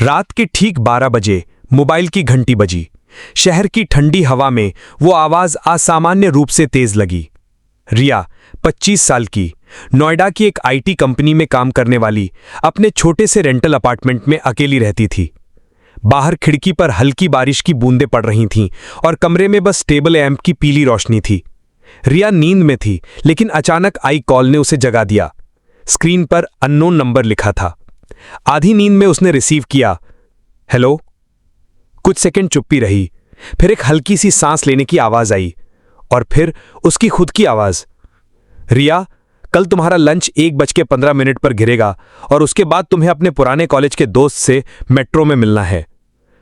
रात के ठीक 12 बजे मोबाइल की घंटी बजी। शहर की ठंडी हवा में वो आवाज असामान्य रूप से तेज लगी। रिया 25 साल की, नोएडा की एक आईटी कंपनी में काम करने वाली, अपने छोटे से रेंटल अपार्टमेंट में अकेली रहती थी। बाहर खिड़की पर हल्की बारिश की बूंदें पड़ रही थीं और कमरे में बस टेबल लैंप की पीली रोशनी थी। रिया नींद में थी, लेकिन अचानक आई कॉल ने उसे जगा दिया। स्क्रीन पर अननोन नंबर लिखा था। आधी नींद में उसने रिसीव किया। हेलो। कुछ सेकंड चुप्पी रही, फिर एक हल्की सी सांस लेने की आवाज आई और फिर उसकी खुद की आवाज। रिया, कल तुम्हारा लंच 1:15 पर गिरेगा और उसके बाद तुम्हें अपने पुराने कॉलेज के दोस्त से मेट्रो में मिलना है।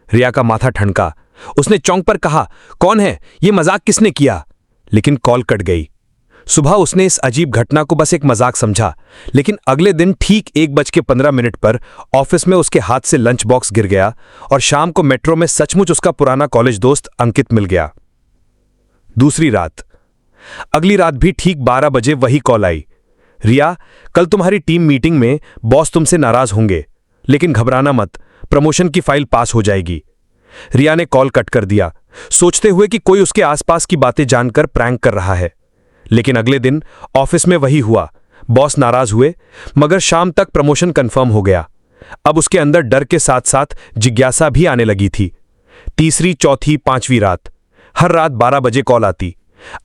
रिया का माथा ठनका। उसने चौंक पर कहा, कौन है? ये मजाक किसने किया? लेकिन कॉल कट गई। सुबह उसने इस अजीब घटना को बस एक मजाक समझा, लेकिन अगले दिन ठीक 1:15 पर ऑफिस में उसके हाथ से लंच बॉक्स गिर गया और शाम को मेट्रो में सचमुच उसका पुराना कॉलेज दोस्त अंकित मिल गया। दूसरी रात। अगली रात भी ठीक 12 बजे वही कॉल आई। रिया, कल तुम्हारी टीम मीटिंग में बॉस तुमसे नाराज होंगे, लेकिन घबराना मत, प्रमोशन की फाइल पास हो जाएगी। रिया ने कॉल कट कर दिया, सोचते हुए कि कोई उसके आसपास की बातें जानकर प्रैंक कर रहा है। लेकिन अगले दिन ऑफिस में वही हुआ। बॉस नाराज हुए, मगर शाम तक प्रमोशन कंफर्म हो गया। अब उसके अंदर डर के साथ साथ जिज्ञासा भी आने लगी थी। तीसरी, चौथी, पांचवी रात, हर रात 12 बजे कॉल आती।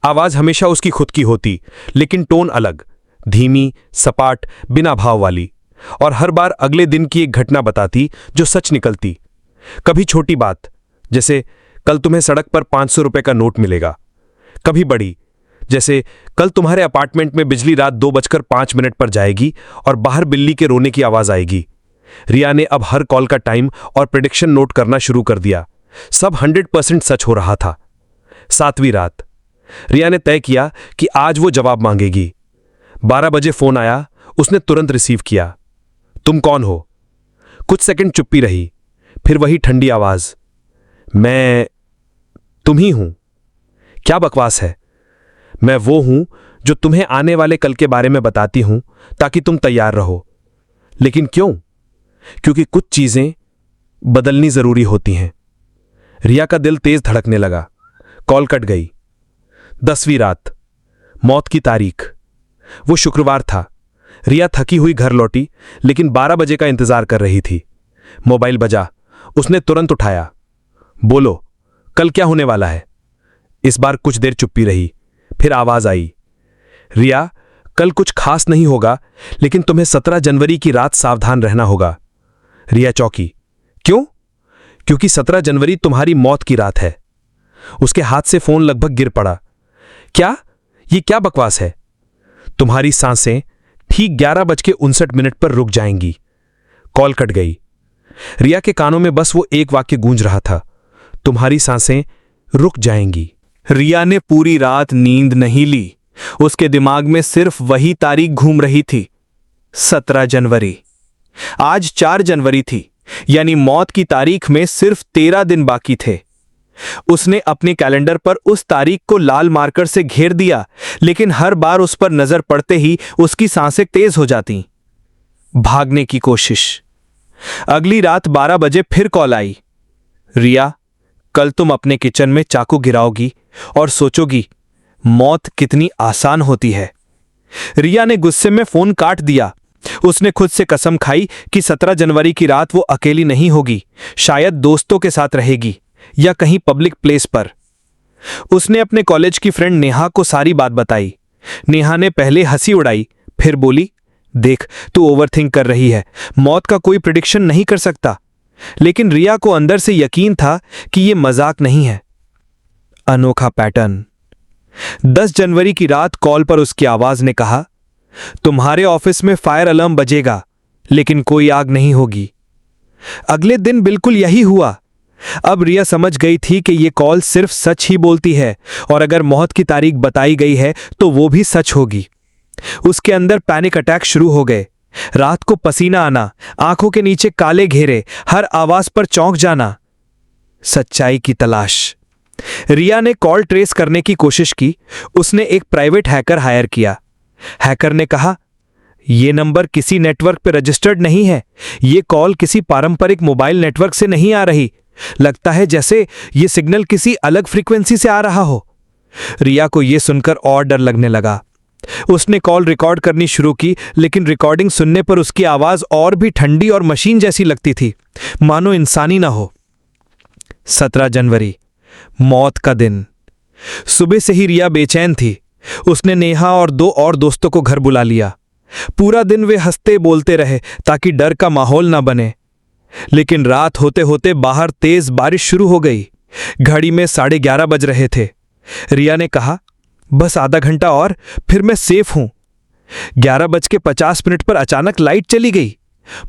आवाज हमेशा उसकी खुद की होती, लेकिन टोन अलग, धीमी, सपाट, बिना भाव वाली। और हर बार अगले दिन की एक घटना बताती जो सच निकलती। कभी छोटी बात, जैसे कल तुम्हें सड़क पर 500 रुपए का नोट मिलेगा। कभी बड़ी, जैसे कल तुम्हारे अपार्टमेंट में बिजली रात 2:05 पर जाएगी और बाहर बिल्ली के रोने की आवाज आएगी। रिया ने अब हर कॉल का टाइम और प्रेडिक्शन नोट करना शुरू कर दिया। सब 100% सच हो रहा था। 7वीं रात। रिया ने तय किया कि आज वो जवाब मांगेगी। 12 बजे फोन आया। उसने तुरंत रिसीव किया। तुम कौन हो? कुछ सेकंड चुप्पी रही, फिर वही ठंडी आवाज, मैं तुम ही हूं। क्या बकवास है? मैं वो हूं जो तुम्हें आने वाले कल के बारे में बताती हूं ताकि तुम तैयार रहो। लेकिन क्यों? क्योंकि कुछ चीजें बदलनी जरूरी होती हैं। रिया का दिल तेज धड़कने लगा। कॉल कट गई। 10वीं रात। मौत की तारीख। वो शुक्रवार था। रिया थकी हुई घर लौटी, लेकिन 12 बजे का इंतजार कर रही थी। मोबाइल बजा। उसने तुरंत उठाया। बोलो, कल क्या होने वाला है? इस बार कुछ देर चुप्पी रही, फिर आवाज आई, रिया, कल कुछ खास नहीं होगा, लेकिन तुम्हें 17 जनवरी की रात सावधान रहना होगा। रिया चौंकी। क्यों? क्योंकि 17 जनवरी तुम्हारी मौत की रात है। उसके हाथ से फोन लगभग गिर पड़ा। क्या? ये क्या बकवास है? तुम्हारी सांसें ठीक 11:59 पर रुक जाएंगी। कॉल कट गई। रिया के कानों में बस वो एक वाक्य गूंज रहा था, तुम्हारी सांसें रुक जाएंगी। रिया ने पूरी रात नींद नहीं ली। उसके दिमाग में सिर्फ वही तारीख घूम रही थी, 17 जनवरी। आज 4 जनवरी थी, यानी मौत की तारीख में सिर्फ 13 दिन बाकी थे। उसने अपने कैलेंडर पर उस तारीख को लाल मार्कर से घेर दिया, लेकिन हर बार उस पर नजर पड़ते ही उसकी सांसें तेज हो जाती। भागने की कोशिश। अगली रात 12 बजे फिर कॉल आई। रिया, कल तुम अपने किचन में चाकू गिराओगी और सोचोगी मौत कितनी आसान होती है। रिया ने गुस्से में फोन काट दिया। उसने खुद से कसम खाई कि 17 जनवरी की रात वो अकेली नहीं होगी, शायद दोस्तों के साथ रहेगी या कहीं पब्लिक प्लेस पर। उसने अपने कॉलेज की फ्रेंड नेहा को सारी बात बताई। नेहा ने पहले हंसी उड़ाई, फिर बोली, देख, तू ओवरथिंक कर रही है, मौत का कोई प्रेडिक्शन नहीं कर सकता। लेकिन रिया को अंदर से यकीन था कि यह मजाक नहीं है। अनोखा पैटर्न। 10 जनवरी की रात कॉल पर उसकी आवाज ने कहा, तुम्हारे ऑफिस में फायर अलार्म बजेगा, लेकिन कोई आग नहीं होगी। अगले दिन बिल्कुल यही हुआ। अब रिया समझ गई थी कि यह कॉल सिर्फ सच ही बोलती है, और अगर मौत की तारीख बताई गई है तो वो भी सच होगी। उसके अंदर पैनिक अटैक शुरू हो गए। रात को पसीना आना, आंखों के नीचे काले घेरे, हर आवाज पर चौंक जाना। सच्चाई की तलाश। रिया ने कॉल ट्रेस करने की कोशिश की। उसने एक प्राइवेट हैकर हायर किया। हैकर ने कहा, ये नंबर किसी नेटवर्क पे रजिस्टर्ड नहीं है। ये कॉल किसी पारंपरिक मोबाइल नेटवर्क से नहीं आ रही। लगता है जैसे ये सिग्नल किसी अलग फ्रीक्वेंसी से आ रहा हो। रिया को यह सुनकर और डर लगने लगा। उसने कॉल रिकॉर्ड करनी शुरू की, लेकिन रिकॉर्डिंग सुनने पर उसकी आवाज और भी ठंडी और मशीन जैसी लगती थी, मानो इंसानी ना हो। 17 जनवरी, मौत का दिन। सुबह से ही रिया बेचैन थी। उसने नेहा और 2 और दोस्तों को घर बुला लिया। पूरा दिन वे हंसते बोलते रहे ताकि डर का माहौल ना बने। लेकिन रात होते होते बाहर तेज बारिश शुरू हो गई। घड़ी में 11:30 बज रहे थे। रिया ने कहा, बस आधा घंटा और फिर मैं सेफ हूं। 11:50 पर अचानक लाइट चली गई।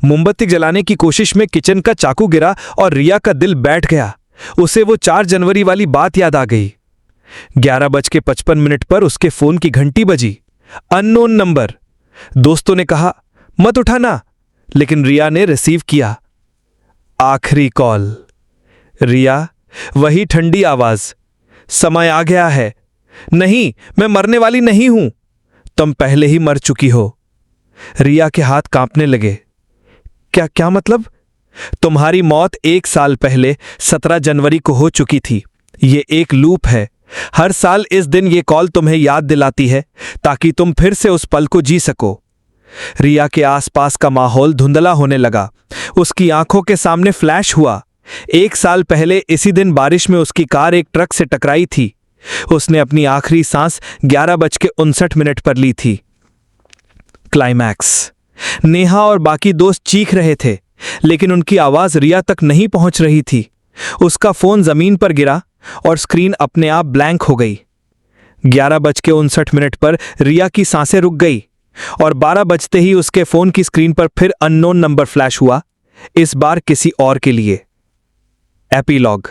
मोमबत्ती जलाने की कोशिश में किचन का चाकू गिरा और रिया का दिल बैठ गया। उसे वो 4 जनवरी वाली बात याद आ गई। 11:55 पर उसके फोन की घंटी बजी। Unknown number. दोस्तों ने कहा, मत उठाना, लेकिन रिया ने रिसीव किया। आखिरी कॉल। रिया, वही ठंडी आवाज, समय आ गया है। नहीं, मैं मरने वाली नहीं हूं। तुम पहले ही मर चुकी हो। रिया के हाथ कांपने लगे। क्या मतलब? तुम्हारी मौत 1 साल पहले 17 जनवरी को हो चुकी थी। ये एक लूप है। हर साल इस दिन ये कॉल तुम्हें याद दिलाती है ताकि तुम फिर से उस पल को जी सको। रिया के आसपास का माहौल धुंधला होने लगा। उसकी आंखों के सामने फ्लैश हुआ। 1 साल पहले इसी दिन बारिश में उसकी कार एक ट्रक से टकराई थी। उसने अपनी आखिरी सांस 11:59 पर ली थी। क्लाइमैक्स। नेहा और बाकी दोस्त चीख रहे थे, लेकिन उनकी आवाज रिया तक नहीं पहुंच रही थी। उसका फोन जमीन पर गिरा और स्क्रीन अपने आप ब्लैंक हो गई। 11:59 पर रिया की सांसें रुक गई और 12 बजते ही उसके फोन की स्क्रीन पर फिर अननोन नंबर फ्लैश हुआ, इस बार किसी और के लिए। एपीलॉग।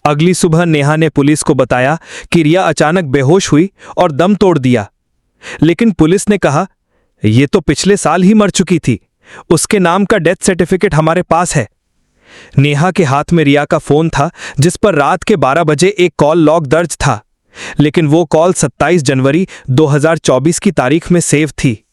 अगली सुबह नेहा ने पुलिस को बताया कि रिया अचानक बेहोश हुई और दम तोड़ दिया। लेकिन पुलिस ने कहा, यह तो पिछले साल ही मर चुकी थी। उसके नाम का डेथ सर्टिफिकेट हमारे पास है। नेहा के हाथ में रिया का फोन था, जिस पर रात के 12 बजे एक कॉल लॉग दर्ज था, लेकिन वो कॉल 27 जनवरी 2024 की तारीख में सेव थी।